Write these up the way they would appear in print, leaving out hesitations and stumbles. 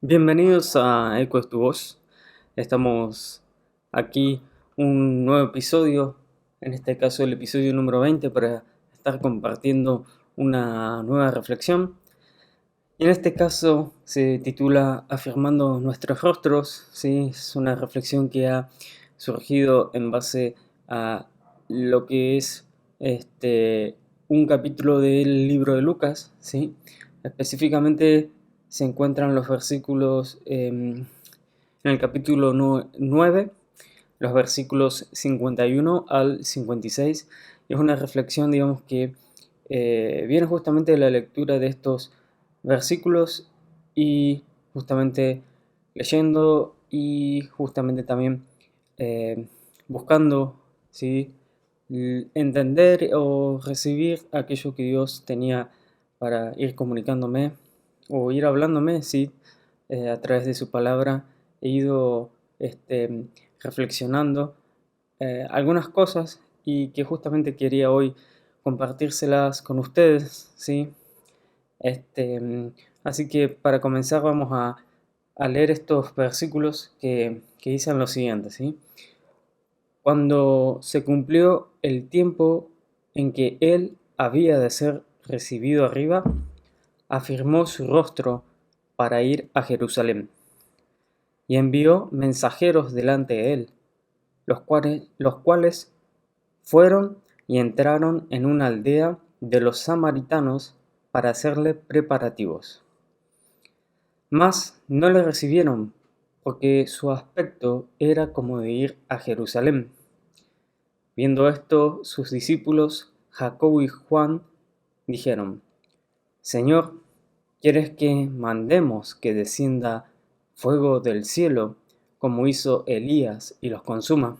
Bienvenidos a Eco es tu voz. Estamos aquí un nuevo episodio, en este caso el episodio número 20, para estar compartiendo una nueva reflexión. Y en este caso se titula Afirmando nuestros rostros. ¿Sí? Es una reflexión que ha surgido en base a lo que es un capítulo del libro de Lucas. ¿Sí? Específicamente se encuentran los versículos en el capítulo 9, los versículos 51 al 56. Y es una reflexión, digamos, que viene justamente de la lectura de estos versículos y justamente leyendo y justamente también buscando, ¿sí? Entender o recibir aquello que Dios tenía para ir comunicándome o ir hablándome, ¿sí? A través de su palabra he ido reflexionando algunas cosas y que justamente quería hoy compartírselas con ustedes, ¿sí? Este, mm, Así que para comenzar vamos a leer estos versículos que dicen lo siguiente, ¿sí? Cuando se cumplió el tiempo en que él había de ser recibido arriba, afirmó su rostro para ir a Jerusalén y envió mensajeros delante de él, los cuales fueron y entraron en una aldea de los samaritanos para hacerle preparativos. Mas no le recibieron, porque su aspecto era como de ir a Jerusalén. Viendo esto, sus discípulos, Jacobo y Juan, dijeron: Señor, ¿quieres que mandemos que descienda fuego del cielo, como hizo Elías, y los consuma?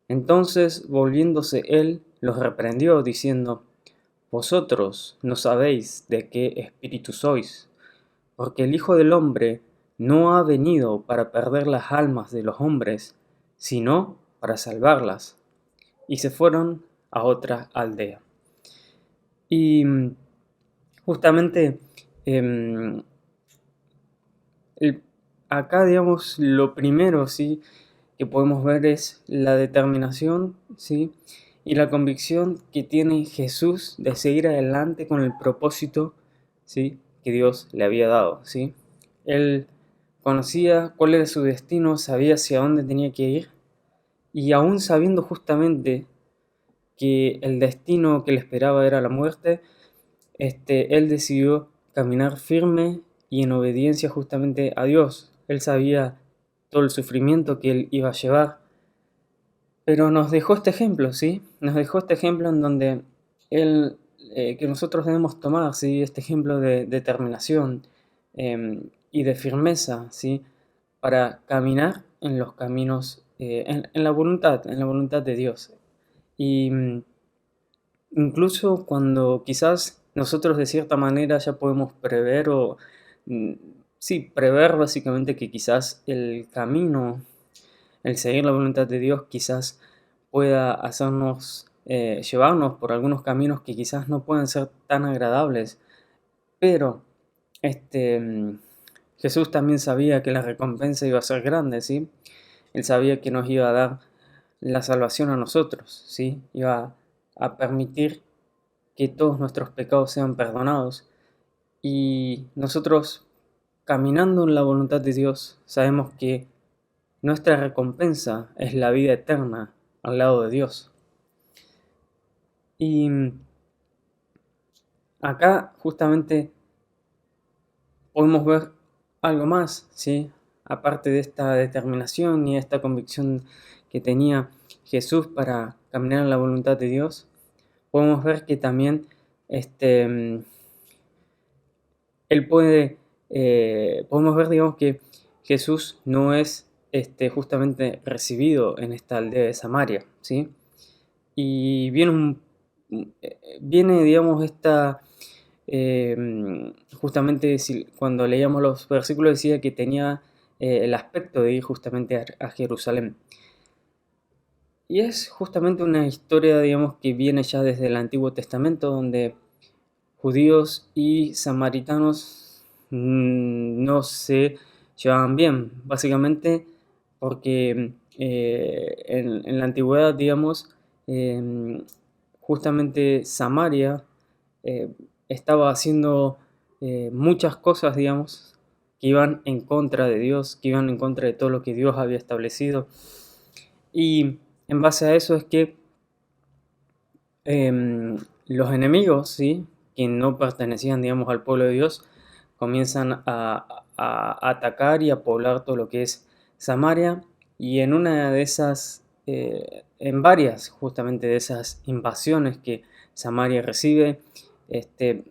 Entonces, volviéndose él, los reprendió, diciendo: Vosotros no sabéis de qué espíritu sois, porque el Hijo del Hombre no ha venido para perder las almas de los hombres, sino para salvarlas. Y se fueron a otra aldea. Y justamente em, el- acá, digamos, lo primero, ¿sí?, que podemos ver es la determinación, ¿sí?, y la convicción que tiene Jesús de seguir adelante con el propósito, ¿sí?, que Dios le había dado, ¿sí? Él conocía cuál era su destino, sabía hacia dónde tenía que ir, y aún sabiendo justamente que el destino que le esperaba era la muerte, él decidió caminar firme y en obediencia justamente a Dios. Él sabía todo el sufrimiento que él iba a llevar, pero nos dejó este ejemplo, ¿sí? Nos dejó este ejemplo en donde él, que nosotros debemos tomar, ¿sí? Este ejemplo de determinación y de firmeza, ¿sí? Para caminar en los caminos, en la voluntad de Dios. Y incluso cuando quizás nosotros de cierta manera ya podemos prever mm, sí, prever básicamente que quizás el camino, el seguir la voluntad de Dios quizás pueda hacernos, llevarnos por algunos caminos que quizás no puedan ser tan agradables, pero este, mm, Jesús también sabía que la recompensa iba a ser grande, ¿sí? Él sabía que nos iba a dar la salvación a nosotros, ¿sí? Iba a permitir que todos nuestros pecados sean perdonados. Y nosotros, caminando en la voluntad de Dios, sabemos que nuestra recompensa es la vida eterna al lado de Dios. Y acá justamente podemos ver algo más, ¿sí? Aparte de esta determinación y esta convicción que tenía Jesús para caminar en la voluntad de Dios, podemos ver que también él puede, podemos ver, digamos, que Jesús no es justamente recibido en esta aldea de Samaria, ¿sí? Y viene, digamos, justamente cuando leíamos los versículos decía que tenía el aspecto de ir justamente a Jerusalén. Y es justamente una historia, digamos, que viene ya desde el Antiguo Testamento, donde judíos y samaritanos no se llevaban bien, básicamente porque en la antigüedad, digamos, justamente Samaria eh, estaba haciendo muchas cosas, digamos, que iban en contra de Dios, que iban en contra de todo lo que Dios había establecido. Y en base a eso es que los enemigos, ¿sí? Que no pertenecían, digamos, al pueblo de Dios, comienzan a atacar y a poblar todo lo que es Samaria. Y en una de esas, en varias justamente de esas invasiones que Samaria recibe,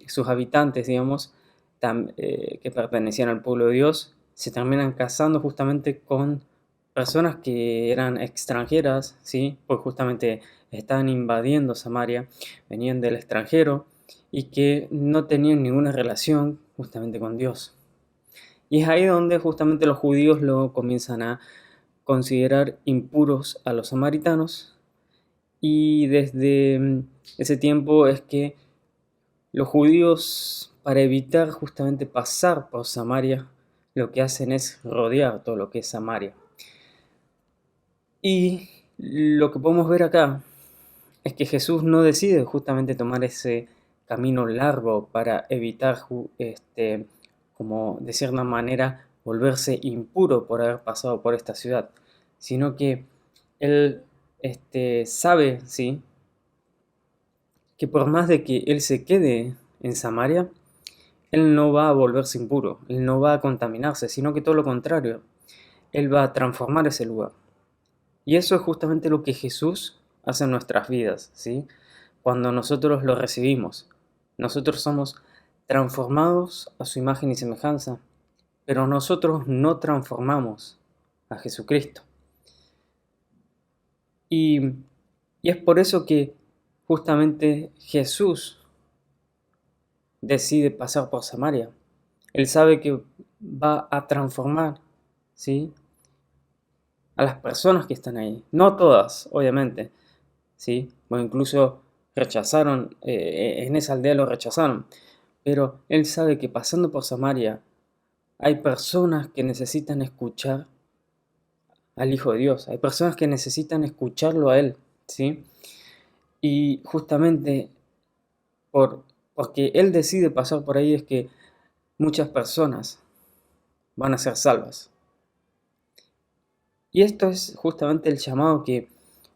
sus habitantes, digamos, que pertenecían al pueblo de Dios, se terminan casando justamente con personas que eran extranjeras, ¿sí? Pues justamente estaban invadiendo Samaria, venían del extranjero y que no tenían ninguna relación justamente con Dios. Y es ahí donde justamente los judíos lo comienzan a considerar impuros a los samaritanos, y desde ese tiempo es que los judíos, para evitar justamente pasar por Samaria, lo que hacen es rodear todo lo que es Samaria. Y lo que podemos ver acá es que Jesús no decide justamente tomar ese camino largo para evitar, como de cierta manera, volverse impuro por haber pasado por esta ciudad, sino que él sabe, ¿sí?, que por más de que él se quede en Samaria, él no va a volverse impuro, él no va a contaminarse, sino que todo lo contrario, él va a transformar ese lugar. Y eso es justamente lo que Jesús hace en nuestras vidas, ¿sí? Cuando nosotros lo recibimos, nosotros somos transformados a su imagen y semejanza, pero nosotros no transformamos a Jesucristo. Y, y es por eso que justamente Jesús decide pasar por Samaria. Él sabe que va a transformar, ¿sí?, a las personas que están ahí. No todas, obviamente, ¿sí? O incluso rechazaron, en esa aldea lo rechazaron. Pero él sabe que pasando por Samaria hay personas que necesitan escuchar al Hijo de Dios. Hay personas que necesitan escucharlo a él, ¿sí? Y justamente porque él decide pasar por ahí es que muchas personas van a ser salvas. Y esto es justamente el llamado que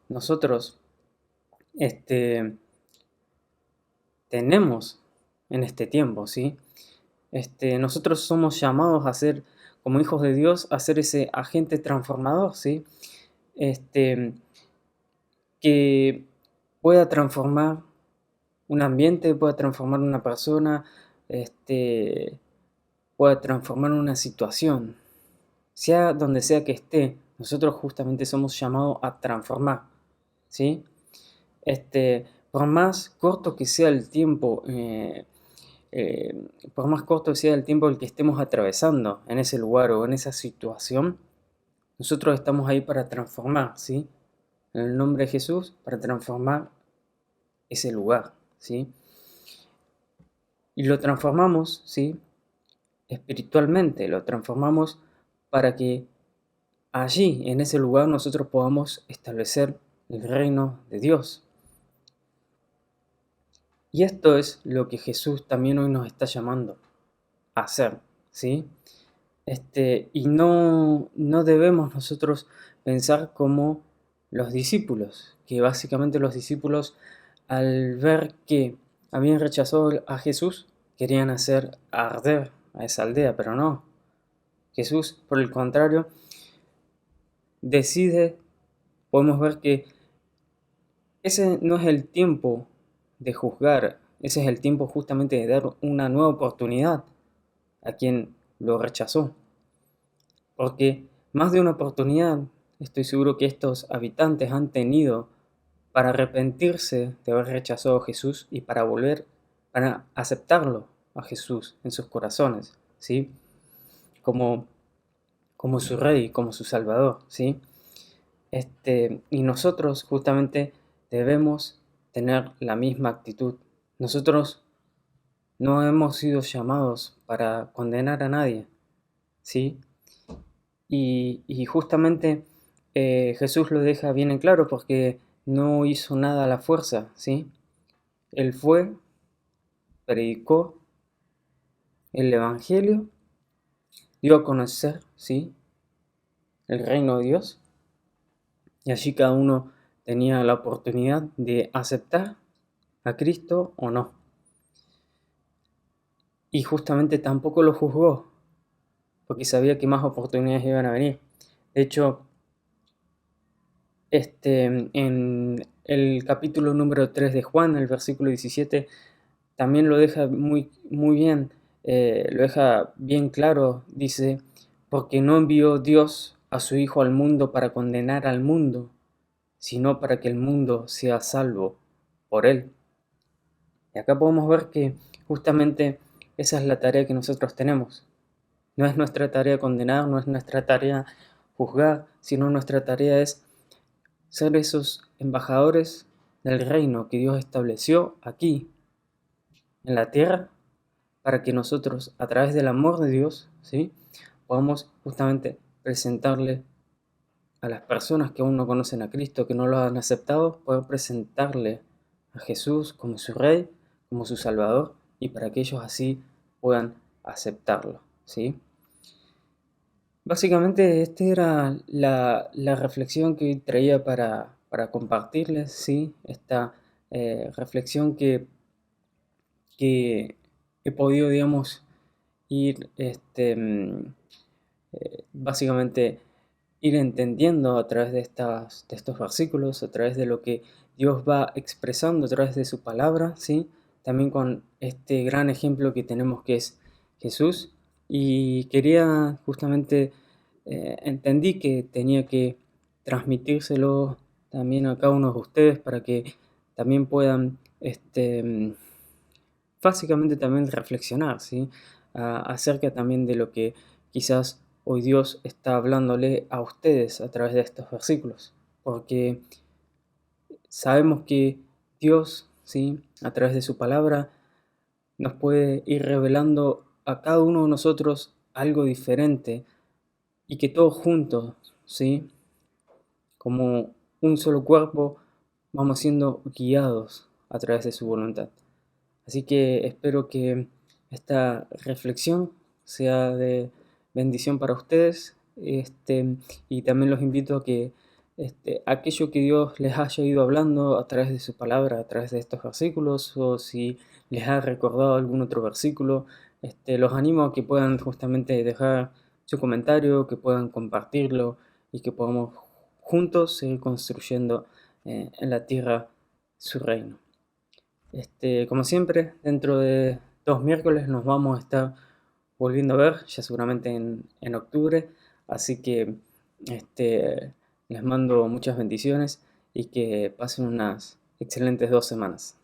nosotros tenemos en este tiempo, ¿sí? Nosotros somos llamados a ser, como hijos de Dios, a ser ese agente transformador, ¿sí? Este, que pueda transformar un ambiente, pueda transformar una persona, pueda transformar una situación. Sea donde sea que esté, nosotros justamente somos llamados a transformar, ¿sí? Por más corto que sea el tiempo, por más corto sea el tiempo el que estemos atravesando en ese lugar o en esa situación, nosotros estamos ahí para transformar, ¿sí? En el nombre de Jesús, para transformar ese lugar, ¿sí? Y lo transformamos, ¿sí?, espiritualmente, lo transformamos para que allí, en ese lugar, nosotros podamos establecer el reino de Dios. Y esto es lo que Jesús también hoy nos está llamando a hacer, ¿sí? Y no debemos nosotros pensar como los discípulos, que básicamente los discípulos, al ver que habían rechazado a Jesús, querían hacer arder a esa aldea, pero no. Jesús, por el contrario, decide, podemos ver que ese no es el tiempo de juzgar, ese es el tiempo justamente de dar una nueva oportunidad a quien lo rechazó. Porque más de una oportunidad estoy seguro que estos habitantes han tenido para arrepentirse de haber rechazado a Jesús y para volver, para aceptarlo a Jesús en sus corazones, ¿sí? Como, como su Rey, como su Salvador, ¿sí? Y nosotros justamente debemos tener la misma actitud. Nosotros no hemos sido llamados para condenar a nadie, ¿sí? Y justamente Jesús lo deja bien en claro porque no hizo nada a la fuerza, ¿sí? Él fue, predicó el Evangelio, dio a conocer, ¿sí? El reino de Dios, y allí cada uno tenía la oportunidad de aceptar a Cristo o no. Y justamente tampoco lo juzgó, porque sabía que más oportunidades iban a venir. De hecho, en el capítulo número 3 de Juan, el versículo 17, también lo deja muy, muy bien, lo deja bien claro, dice, porque no envió Dios a su Hijo al mundo para condenar al mundo, sino para que el mundo sea salvo por él. Y acá podemos ver que justamente esa es la tarea que nosotros tenemos. No es nuestra tarea condenar, no es nuestra tarea juzgar, sino nuestra tarea es ser esos embajadores del reino que Dios estableció aquí, en la tierra, para que nosotros, a través del amor de Dios, ¿sí?, podamos justamente presentarle a las personas que aún no conocen a Cristo, que no lo han aceptado, poder presentarle a Jesús como su Rey, como su Salvador, y para que ellos así puedan aceptarlo, ¿sí? Básicamente, esta era la reflexión que traía para compartirles, ¿sí? Esta reflexión que he podido, digamos, ir, básicamente, ir entendiendo a través de estos versículos, a través de lo que Dios va expresando a través de su palabra, ¿sí? También con este gran ejemplo que tenemos que es Jesús. Y quería justamente, entendí que tenía que transmitírselo también a cada uno de ustedes para que también puedan, básicamente también reflexionar, ¿sí? Acerca también de lo que quizás hoy Dios está hablándole a ustedes a través de estos versículos. Porque sabemos que Dios, ¿sí?, a través de su palabra, nos puede ir revelando a cada uno de nosotros algo diferente y que todos juntos, ¿sí?, como un solo cuerpo, vamos siendo guiados a través de su voluntad. Así que espero que esta reflexión sea de bendición para ustedes, y también los invito a que aquello que Dios les haya ido hablando a través de su palabra, a través de estos versículos, o si les ha recordado algún otro versículo, los animo a que puedan justamente dejar su comentario, que puedan compartirlo y que podamos juntos seguir construyendo en la tierra su reino. Como siempre, dentro de 2 miércoles nos vamos a estar volviendo a ver, ya seguramente en octubre. Así que les mando muchas bendiciones y que pasen unas excelentes 2 semanas.